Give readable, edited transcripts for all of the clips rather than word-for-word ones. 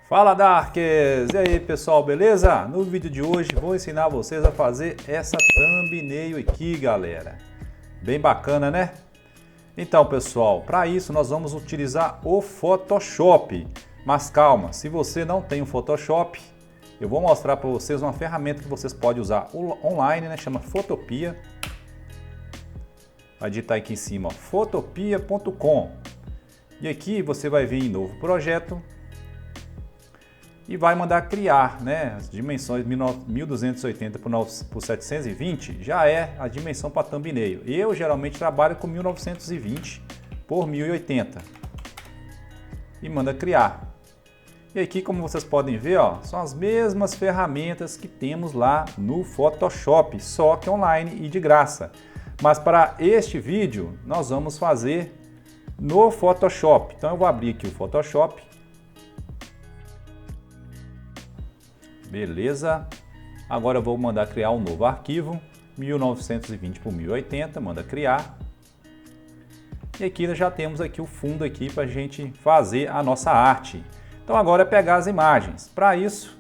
Fala Darkers! E aí pessoal, beleza? No vídeo de hoje vou ensinar vocês a fazer essa thumbnail aqui, galera. Bem bacana, né? Então pessoal, para isso nós vamos utilizar o Photoshop. Mas calma, se você não tem o Photoshop, eu vou mostrar para vocês uma ferramenta que vocês podem usar online, né? Chama Photopea. Vai digitar aqui em cima, photopea.com. E aqui você vai vir em novo projeto e vai mandar criar, né? As dimensões 1280 por 720 já é a dimensão para thumbnail. Eu geralmente trabalho com 1920 por 1080 e manda criar. E aqui, como vocês podem ver, ó, são as mesmas ferramentas que temos lá no Photoshop, só que online e de graça. Mas para este vídeo nós vamos fazer no Photoshop. Então eu vou abrir aqui o Photoshop. Beleza. Agora eu vou mandar criar um novo arquivo, 1920 por 1080, manda criar. E aqui nós já temos aqui o fundo aqui para a gente fazer a nossa arte. Então agora é pegar as imagens. Para isso,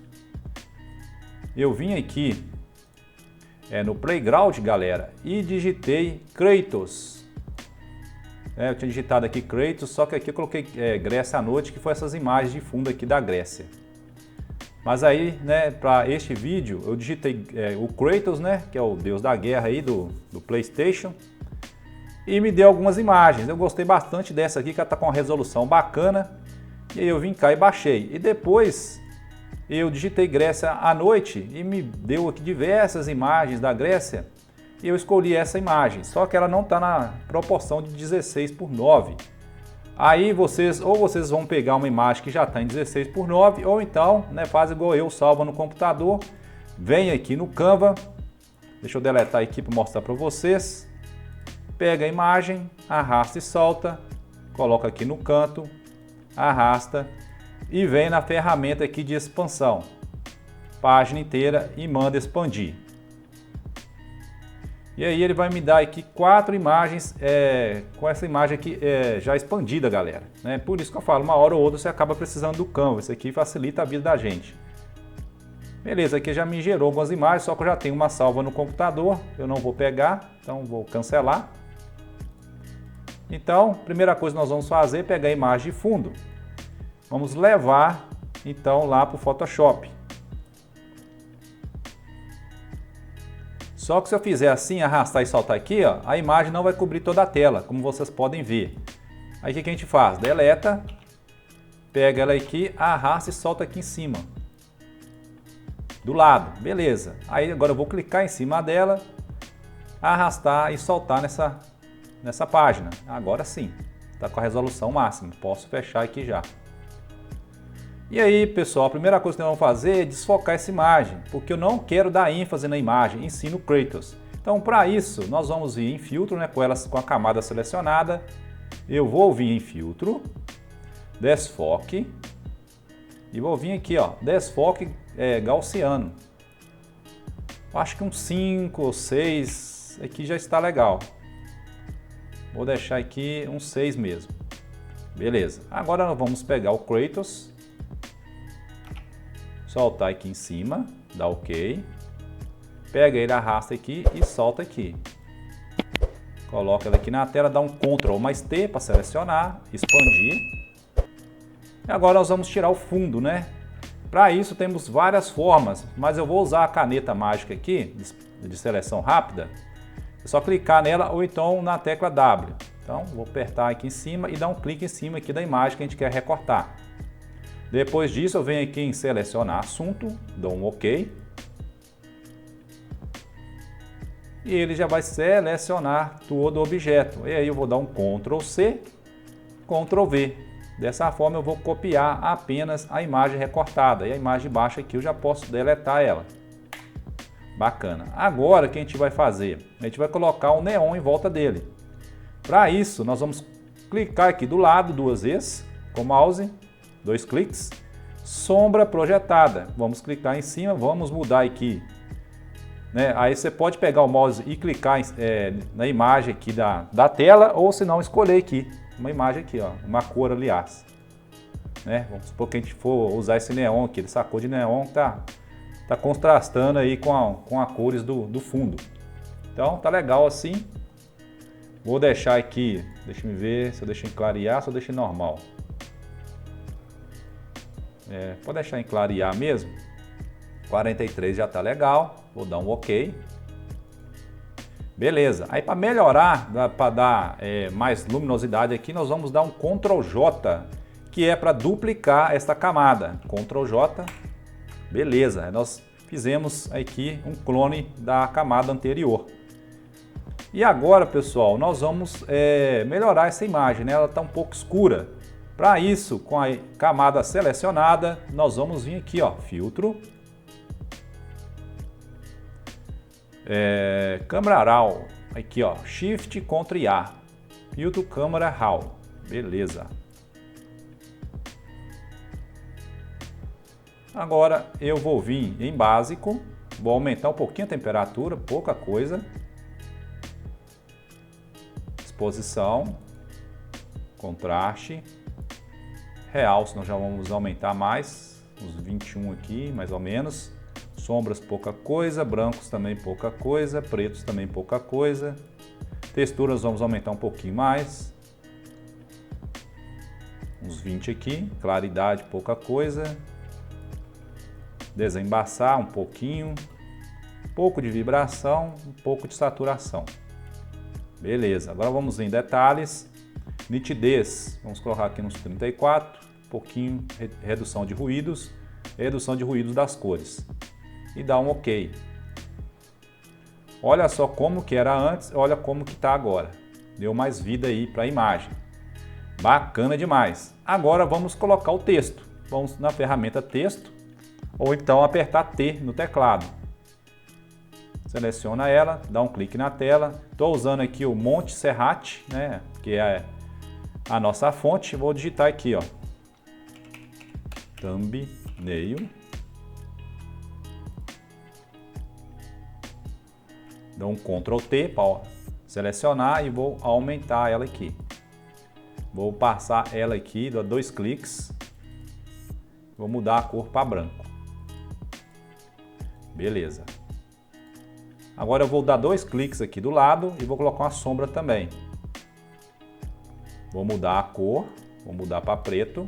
eu vim aqui no Playground, galera, e digitei Kratos. Eu tinha digitado aqui Kratos, só que aqui eu coloquei Grécia à noite, que foi essas imagens de fundo aqui da Grécia. Mas aí, né, para este vídeo, eu digitei o Kratos, né, que é o deus da guerra aí do PlayStation, e me deu algumas imagens. Eu gostei bastante dessa aqui, que ela está com uma resolução bacana, e aí eu vim cá e baixei. E depois eu digitei Grécia à noite e me deu aqui diversas imagens da Grécia, e eu escolhi essa imagem, só que ela não está na proporção de 16 por 9. Aí vocês vão pegar uma imagem que já está em 16 por 9, ou então, né, faz igual eu, salva no computador, vem aqui no Canva, deixa eu deletar aqui para mostrar para vocês, pega a imagem, arrasta e solta, coloca aqui no canto, arrasta e vem na ferramenta aqui de expansão, página inteira e manda expandir. E aí ele vai me dar aqui 4 imagens, com essa imagem aqui já expandida, galera. Né? Por isso que eu falo, uma hora ou outra você acaba precisando do Canva. Isso aqui facilita a vida da gente. Beleza, aqui já me gerou algumas imagens, só que eu já tenho uma salva no computador. Eu não vou pegar, então vou cancelar. Então, primeira coisa que nós vamos fazer é pegar a imagem de fundo. Vamos levar, então, lá para o Photoshop. Só que se eu fizer assim, arrastar e soltar aqui, ó, a imagem não vai cobrir toda a tela, como vocês podem ver. Aí o que a gente faz? Deleta, pega ela aqui, arrasta e solta aqui em cima. Do lado, beleza. Aí agora eu vou clicar em cima dela, arrastar e soltar nessa página. Agora sim, está com a resolução máxima, posso fechar aqui já. E aí, pessoal, a primeira coisa que nós vamos fazer é desfocar essa imagem, porque eu não quero dar ênfase na imagem, em si no Kratos. Então, para isso, nós vamos vir em filtro, né, com a camada selecionada. Eu vou vir em filtro, desfoque, e vou vir aqui, ó, desfoque gaussiano. Acho que uns 5 ou 6, aqui já está legal. Vou deixar aqui uns 6 mesmo. Beleza. Agora nós vamos pegar o Kratos, soltar aqui em cima, dá OK, pega ele, arrasta aqui e solta aqui. Coloca ele aqui na tela, dá um Ctrl mais T para selecionar, expandir. E agora nós vamos tirar o fundo, né? Para isso temos várias formas, mas eu vou usar a caneta mágica aqui, de seleção rápida. É só clicar nela ou então na tecla W. Então vou apertar aqui em cima e dar um clique em cima aqui da imagem que a gente quer recortar. Depois disso eu venho aqui em selecionar assunto, dou um OK. E ele já vai selecionar todo o objeto. E aí eu vou dar um Ctrl C, Ctrl V. Dessa forma eu vou copiar apenas a imagem recortada. E a imagem de baixo aqui eu já posso deletar ela. Bacana. Agora o que a gente vai fazer? A gente vai colocar um neon em volta dele. Para isso nós vamos clicar aqui do lado 2 vezes com o mouse. 2 cliques, sombra projetada, vamos clicar em cima, vamos mudar aqui, né? Aí você pode pegar o mouse e clicar na imagem aqui da tela, ou se não escolher aqui, uma imagem aqui, ó, uma cor aliás. né? Vamos supor que a gente for usar esse neon aqui, essa cor de neon tá contrastando aí com as cores do fundo. Então tá legal assim. Vou deixar aqui, deixa eu ver se eu deixo em clarear ou se eu deixo em normal. Pode deixar em clarear mesmo. 43 já tá legal, vou dar um OK. Beleza, aí para melhorar, para dar mais luminosidade aqui, nós vamos dar um Ctrl J, que é para duplicar esta camada. Ctrl J, beleza, nós fizemos aqui um clone da camada anterior. E agora, pessoal, nós vamos melhorar essa imagem, né? Ela está um pouco escura. Para isso, com a camada selecionada, nós vamos vir aqui, ó, filtro, câmera RAW, aqui ó, Shift Ctrl e A, filtro câmera RAW, beleza. Agora eu vou vir em básico, vou aumentar um pouquinho a temperatura, pouca coisa, exposição, contraste, realce nós já vamos aumentar mais, uns 21 aqui mais ou menos. Sombras pouca coisa, brancos também pouca coisa, pretos também pouca coisa. Texturas vamos aumentar um pouquinho mais. Uns 20 aqui, claridade pouca coisa. Desembaçar um pouquinho. Pouco de vibração, um pouco de saturação. Beleza, agora vamos em detalhes. Nitidez, vamos colocar aqui nos 34. Um pouquinho, redução de ruídos das cores. E dá um OK. Olha só como que era antes, olha como que está agora. Deu mais vida aí para a imagem. Bacana demais. Agora vamos colocar o texto. Vamos na ferramenta texto, ou então apertar T no teclado. Seleciona ela, dá um clique na tela. Estou usando aqui o Montserrat, né, que é a nossa fonte. Vou digitar aqui, ó, thumbnail. Dou um Ctrl T para selecionar e vou aumentar ela aqui. Vou passar ela aqui, dou 2 cliques. Vou mudar a cor para branco. Beleza. Agora eu vou dar 2 cliques aqui do lado e vou colocar uma sombra também. Vou mudar a cor, vou mudar para preto.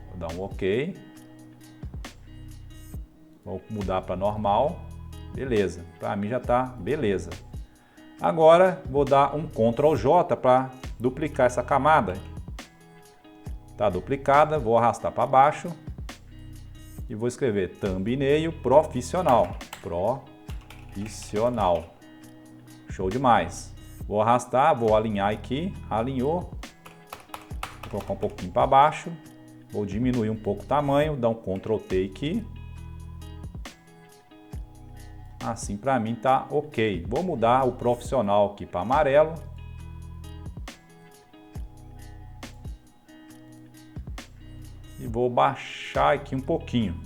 Vou dar um OK. Vou mudar para normal, beleza, para mim já está beleza. Agora vou dar um Ctrl J para duplicar essa camada. Está duplicada, vou arrastar para baixo e vou escrever thumbnail profissional. Profissional. Show demais. Vou arrastar, vou alinhar aqui, alinhou. Vou colocar um pouquinho para baixo, vou diminuir um pouco o tamanho, dar um Ctrl T aqui. Assim para mim tá OK. Vou mudar o profissional aqui para amarelo. E vou baixar aqui um pouquinho.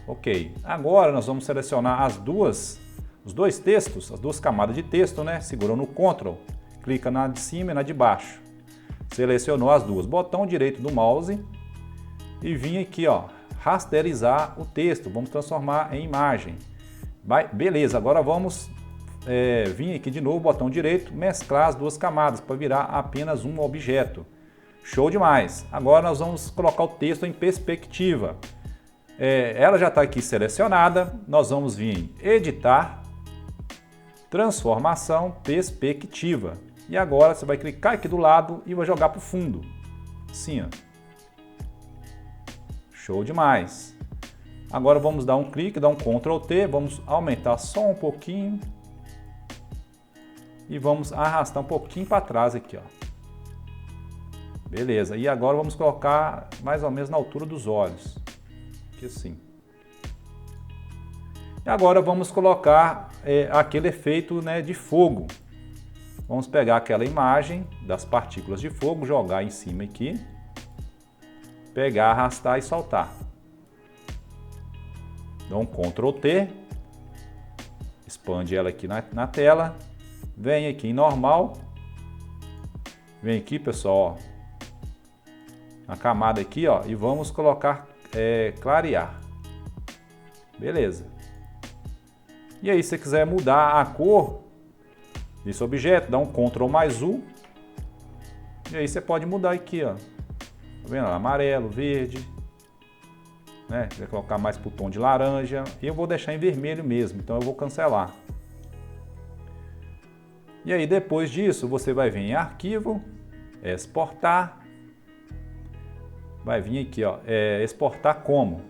OK. Agora nós vamos selecionar os dois textos, as duas camadas de texto, né? Segurou no Ctrl, clica na de cima e na de baixo. Selecionou as duas. Botão direito do mouse e vim aqui, ó, rasterizar o texto, vamos transformar em imagem. Beleza, agora vamos vir aqui de novo, botão direito, mesclar as duas camadas para virar apenas um objeto. Show demais! Agora nós vamos colocar o texto em perspectiva. Ela já está aqui selecionada, nós vamos vir em editar, transformação, perspectiva. E agora você vai clicar aqui do lado e vai jogar para o fundo. Assim, ó. Show demais! Agora vamos dar um clique, dar um Ctrl T, vamos aumentar só um pouquinho e vamos arrastar um pouquinho para trás aqui, ó. Beleza, e agora vamos colocar mais ou menos na altura dos olhos, aqui assim. E agora vamos colocar aquele efeito, né, de fogo. Vamos pegar aquela imagem das partículas de fogo, jogar em cima aqui. Pegar, arrastar e soltar. Dá um Ctrl T, expande ela aqui na tela, vem aqui em normal Vem aqui, pessoal, ó, na camada aqui, ó, e vamos colocar clarear. Beleza. E aí, se você quiser mudar a cor desse objeto, dá um Ctrl+U. E aí você pode mudar aqui, ó. Tá vendo? Amarelo, verde, né? Quiser colocar mais pro tom de laranja. E eu vou deixar em vermelho mesmo, então eu vou cancelar. E aí, depois disso, você vai vir em Arquivo, Exportar. Vai vir aqui, ó, exportar como.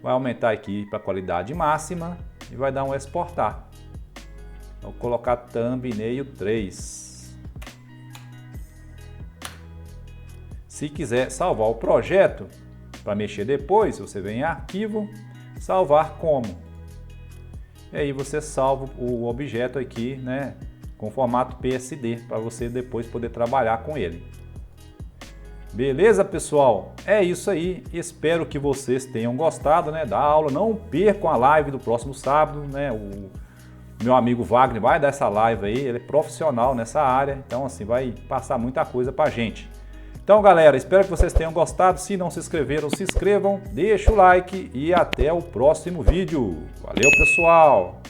Vai aumentar aqui para qualidade máxima e vai dar um exportar. Vou colocar thumbnail 3. Se quiser salvar o projeto para mexer depois, você vem em Arquivo, Salvar como. E aí você salva o objeto aqui, né, com formato PSD para você depois poder trabalhar com ele. Beleza, pessoal? É isso aí. Espero que vocês tenham gostado, né, da aula. Não percam a live do próximo sábado, né? O meu amigo Wagner vai dar essa live aí. Ele é profissional nessa área, então assim vai passar muita coisa pra gente. Então, galera, espero que vocês tenham gostado. Se não se inscreveram, se inscrevam, deixa o like e até o próximo vídeo. Valeu, pessoal!